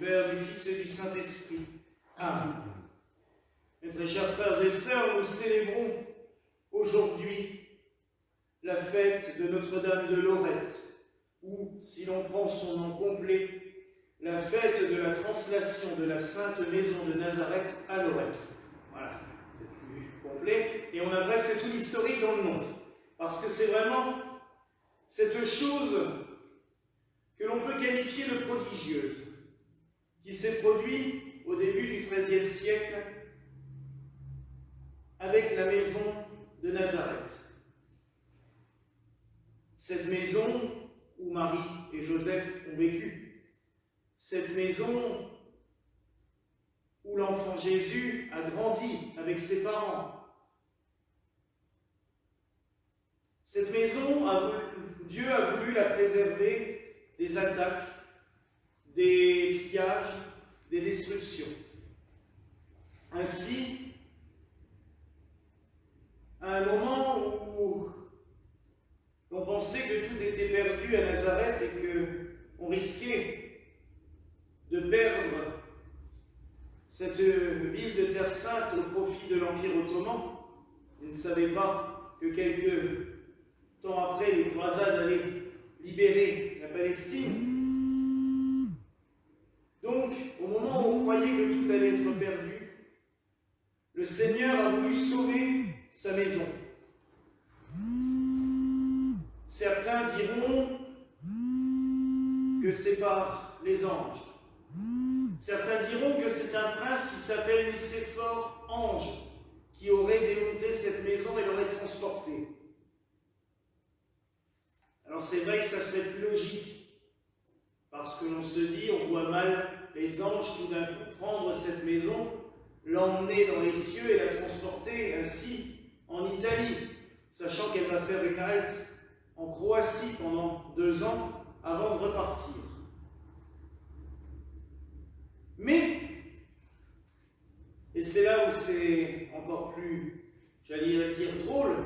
Père, du Fils et du Saint-Esprit. Amen. Mes très chers frères et sœurs, nous célébrons aujourd'hui la fête de Notre-Dame de Lorette, ou, si l'on prend son nom complet, la fête de la translation de la Sainte Maison de Nazareth à Lorette. Voilà, c'est plus complet, et on a presque tout l'historique dans le nom, parce que c'est vraiment cette chose que l'on peut qualifier de prodigieuse, qui s'est produite au début du XIIIe siècle avec la maison de Nazareth. Cette maison où Marie et Joseph ont vécu, cette maison où l'enfant Jésus a grandi avec ses parents. Cette maison, Dieu a voulu la préserver des attaques, des pillages, des destructions. Ainsi, à un moment où l'on pensait que tout était perdu à Nazareth et qu'on risquait de perdre cette ville de Terre Sainte au profit de l'Empire ottoman, ils ne savaient pas que quelques temps après, les croisades allaient libérer la Palestine. Donc, au moment où on croyait que tout allait être perdu, le Seigneur a voulu sauver sa maison. Certains diront que c'est par les anges. Certains diront que c'est un prince qui s'appelle Nicéphore Ange, qui aurait démonté cette maison et l'aurait transportée. Alors c'est vrai que ça serait plus logique, parce que l'on se dit, on voit mal les anges tout d'un coup prendre cette maison, l'emmener dans les cieux et la transporter ainsi en Italie, sachant qu'elle va faire une halte en Croatie pendant 2 ans avant de repartir. Mais, et c'est là où c'est encore plus, j'allais dire, drôle,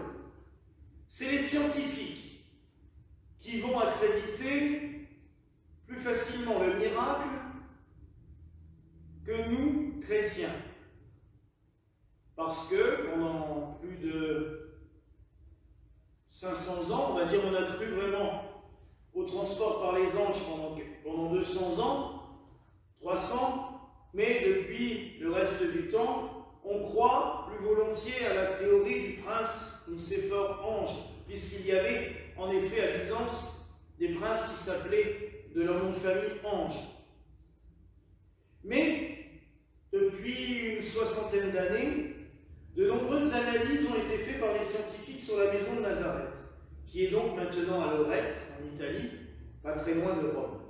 c'est les scientifiques qui vont accréditer plus facilement le miracle que nous, chrétiens. Parce que pendant plus de 500 ans, on va dire, on a cru vraiment au transport par les anges pendant 200 ans, 300, mais depuis le reste du temps, on croit plus volontiers à la théorie du prince Nicéphore Ange, puisqu'il y avait en effet à Byzance des princes qui s'appelaient de leur nom de famille Ange. Mais depuis une 60aine d'années, de nombreuses analyses ont été faites par les scientifiques sur la maison de Nazareth, qui est donc maintenant à Lorette, en Italie, pas très loin de Rome.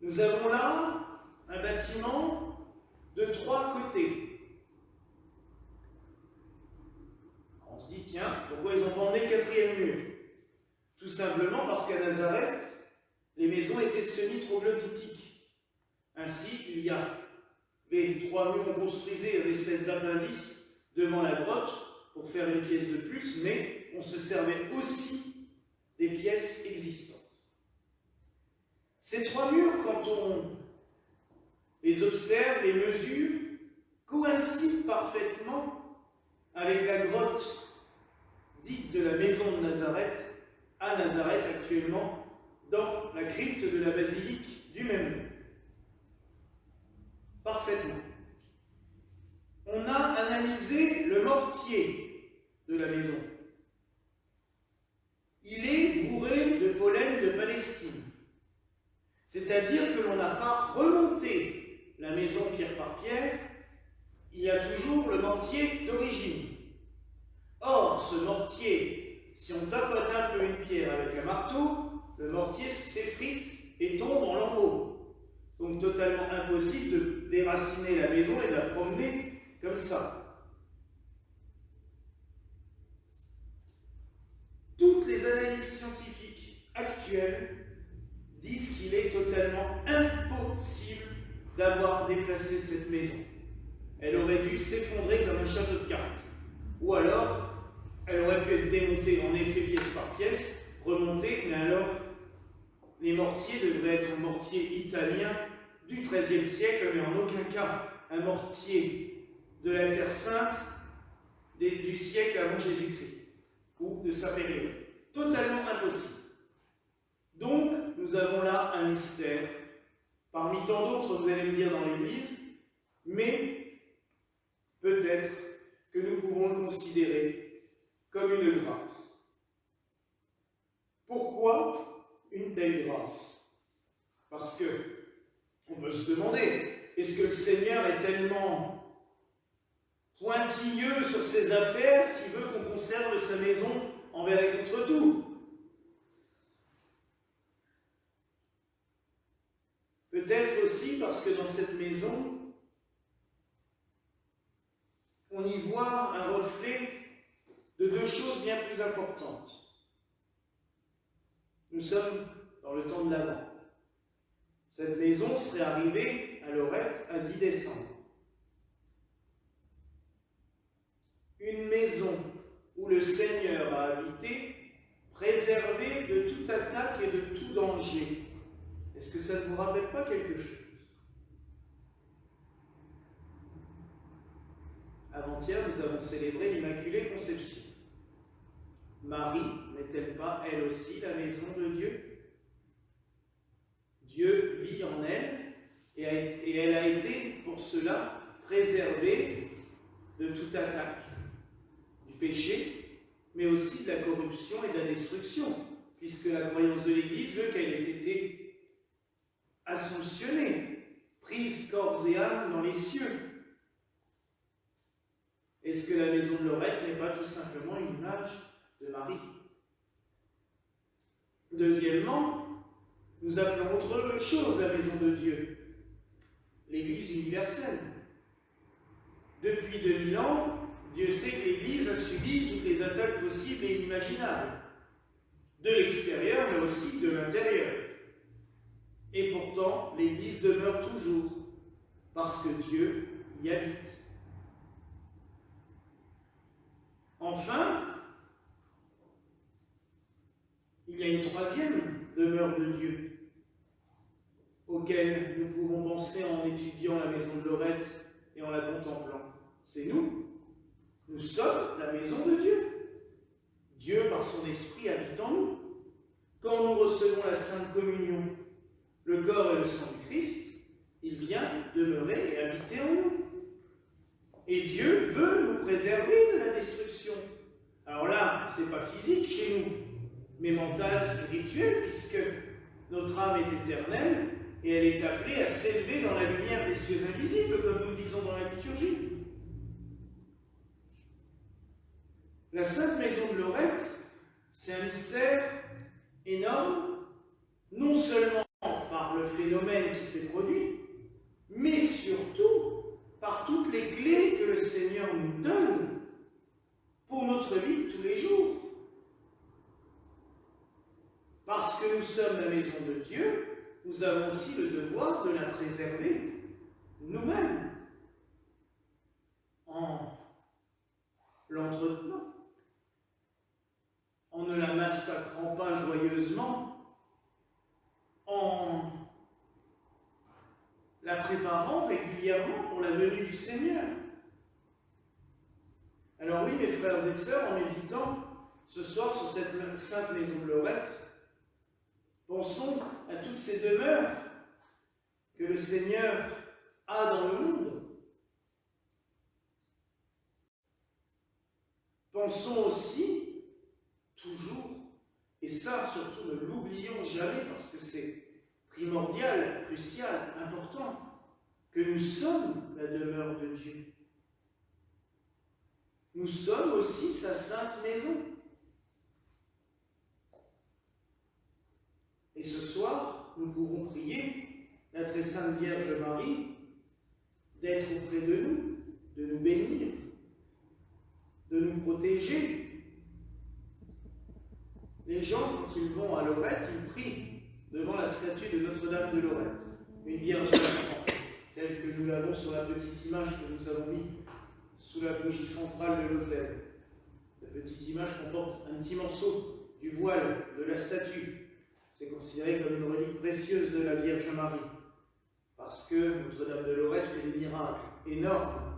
Nous avons là un bâtiment de 3 côtés. On se dit, tiens, pourquoi ils n'ont pas emmené le 4e mur? Tout simplement parce qu'à Nazareth, les maisons étaient semi-troglodytiques. Ainsi, il y avait 3 murs, on construisait une espèce d'appendice devant la grotte pour faire une pièce de plus, mais on se servait aussi des pièces existantes. Ces 3 murs, quand on les observe, les mesure, coïncident parfaitement avec la grotte dite de la maison de Nazareth, à Nazareth actuellement, dans la crypte de la basilique du même nom. Parfaitement. On a analysé le mortier de la maison. Il est bourré de pollen de Palestine. C'est-à-dire que l'on n'a pas remonté la maison pierre par pierre, il y a toujours le mortier d'origine. Or, ce mortier, si on tapote un peu une pierre avec un marteau, le mortier s'effrite et tombe en lambeaux. Donc totalement impossible de déraciner la maison et de la promener comme ça. Toutes les analyses scientifiques actuelles disent qu'il est totalement impossible d'avoir déplacé cette maison. Elle aurait dû s'effondrer comme un château de cartes. Ou alors, elle aurait pu être démontée en effet pièce par pièce, remontée, mais alors les mortiers devraient être un mortier italien du XIIIe siècle, mais en aucun cas un mortier de la Terre Sainte du siècle avant Jésus-Christ, ou de sa période. Totalement impossible. Donc, nous avons là un mystère, parmi tant d'autres, vous allez me dire, dans l'Église, mais peut-être que nous pouvons le considérer comme une grâce. Pourquoi une telle grâce? Parce que, on peut se demander, est-ce que le Seigneur est tellement pointilleux sur ses affaires qu'il veut qu'on conserve sa maison envers et contre tout? Peut-être aussi parce que dans cette maison, on y voit un reflet de deux choses bien plus importantes. Nous sommes dans le temps de l'Avent. Cette maison serait arrivée à Lorette un 10 décembre. Une maison où le Seigneur a habité, préservée de toute attaque et de tout danger. Est-ce que ça ne vous rappelle pas quelque chose? Avant-hier, nous avons célébré l'Immaculée Conception. Marie n'est-elle pas, elle aussi, la maison de Dieu? Dieu vit en elle et elle a été, pour cela, préservée de toute attaque, du péché, mais aussi de la corruption et de la destruction, puisque la croyance de l'Église veut qu'elle ait été assomptionnée, prise corps et âme dans les cieux. Est-ce que la maison de Lorette n'est pas tout simplement une image de Marie? Deuxièmement, nous appelons autre chose la maison de Dieu, l'Église universelle. Depuis 2000 ans, Dieu sait que l'Église a subi toutes les attaques possibles et inimaginables, de l'extérieur mais aussi de l'intérieur. Et pourtant, l'Église demeure toujours, parce que Dieu y habite. Enfin, il y a une troisième demeure de Dieu, auquel nous pouvons penser en étudiant la maison de Lorette et en la contemplant. C'est nous. Nous sommes la maison de Dieu. Dieu, par son esprit, habite en nous. Quand nous recevons la Sainte Communion, le corps et le sang du Christ, il vient demeurer et habiter en nous. Et Dieu veut nous préserver de la destruction. Alors là, ce n'est pas physique chez nous, mais mental, spirituel, puisque notre âme est éternelle et elle est appelée à s'élever dans la lumière des cieux invisibles, comme nous disons dans la liturgie. La Sainte Maison de Lorette, c'est un mystère énorme, non seulement par le phénomène qui s'est produit, mais surtout par toutes les clés que le Seigneur nous donne pour notre vie de tous les jours. Parce que nous sommes la maison de Dieu, nous avons aussi le devoir de la préserver nous-mêmes, en l'entretenant, en ne la massacrant pas joyeusement, en la préparant régulièrement pour la venue du Seigneur. Alors oui, mes frères et sœurs, en méditant ce soir sur cette sainte maison de Lorette, pensons à toutes ces demeures que le Seigneur a dans le monde. Pensons aussi, toujours, et ça surtout ne l'oublions jamais parce que c'est primordial, crucial, important, que nous sommes la demeure de Dieu. Nous sommes aussi sa sainte maison. Et ce soir, nous pouvons prier la très sainte Vierge Marie d'être auprès de nous bénir, de nous protéger. Les gens, quand ils vont à Lorette, ils prient devant la statue de Notre-Dame de Lorette, une Vierge d'enfant, telle que nous l'avons sur la petite image que nous avons mise sous la bougie centrale de l'autel. La petite image comporte un petit morceau du voile de la statue. C'est considéré comme une relique précieuse de la Vierge Marie, parce que Notre-Dame de Lorette fait des miracles énormes,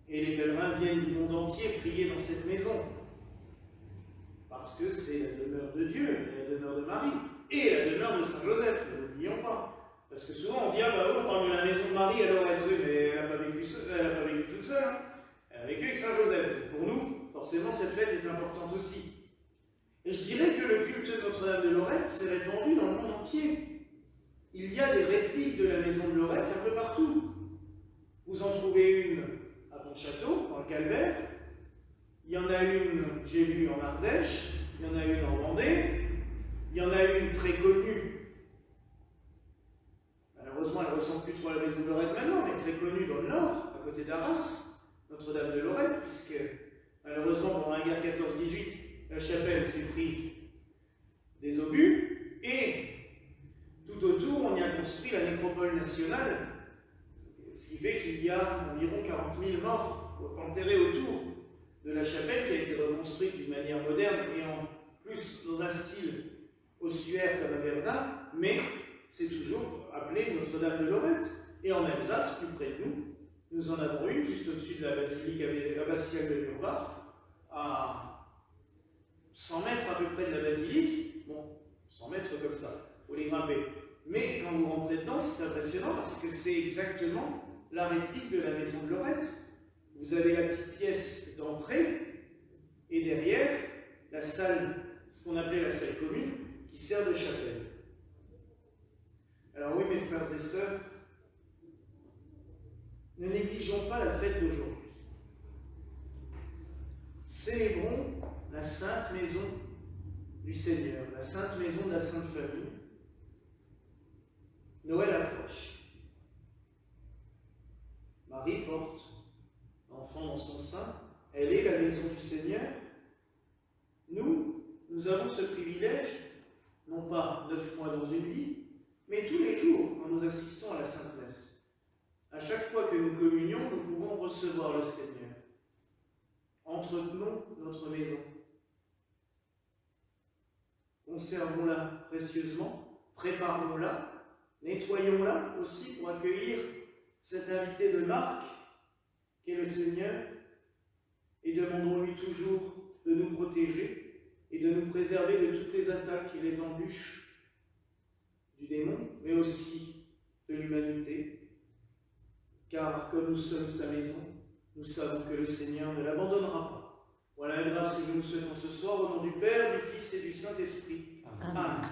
et les pèlerins viennent du monde entier prier dans cette maison, parce que c'est la demeure de Dieu, la demeure de Marie, et la demeure de Saint Joseph, ne l'oublions pas. Parce que souvent on dit, ah bah oui, on parle de la maison de Marie à Lorette, oui, mais elle n'a pas vécu toute seule, hein. Elle a vécu avec Saint Joseph. Pour nous, forcément, cette fête est importante aussi. Et je dirais que le culte de Notre-Dame de Lorette s'est répandu dans le monde entier. Il y a des répliques de la maison de Lorette un peu partout. Vous en trouvez une à Pontchâteau, dans le Calvaire. Il y en a une, j'ai vu, en Ardèche. Il y en a une en Vendée. Il y en a une très connue. Malheureusement, elle ne ressemble plus trop à la maison de Lorette maintenant, mais très connue dans le Nord, à côté d'Arras, Notre-Dame de Lorette, puisque malheureusement, pendant la guerre 14-18, la chapelle s'est pris des obus, et tout autour, on y a construit la nécropole nationale, ce qui fait qu'il y a environ 40 000 morts enterrés autour de la chapelle, qui a été reconstruite d'une manière moderne et en plus dans un style ossuaire comme à Verdun, mais c'est toujours appelé Notre-Dame de Lorette. Et en Alsace, plus près de nous, nous en avons une juste au-dessus de la basilique abbatiale de Lurbach, à 100 mètres à peu près de la basilique. Bon, 100 mètres comme ça, il faut les grimper. Mais quand vous rentrez dedans, c'est impressionnant parce que c'est exactement la réplique de la maison de Lorette. Vous avez la petite pièce d'entrée et derrière la salle, ce qu'on appelait la salle commune, qui sert de chapelle. Alors oui, mes frères et sœurs, ne négligeons pas la fête d'aujourd'hui. Célébrons la sainte maison du Seigneur, la sainte maison de la Sainte Famille. Noël approche. Marie porte l'enfant dans son sein. Elle est la maison du Seigneur. Nous avons ce privilège, non pas 9 mois dans une vie, mais tous les jours, quand nous assistons à la Sainte Messe. À chaque fois que nous communions, nous pouvons recevoir le Seigneur. Entretenons notre maison. Conservons-la précieusement, préparons-la, nettoyons-la aussi pour accueillir cet invité de marque qu'est le Seigneur, et demandons-lui toujours de nous protéger et de nous préserver de toutes les attaques et les embûches du démon, mais aussi de l'humanité. Car comme nous sommes sa maison, nous savons que le Seigneur ne l'abandonnera pas. Voilà la grâce que je nous souhaite en ce soir, au nom du Père, du Fils et du Saint-Esprit. Amen. Amen.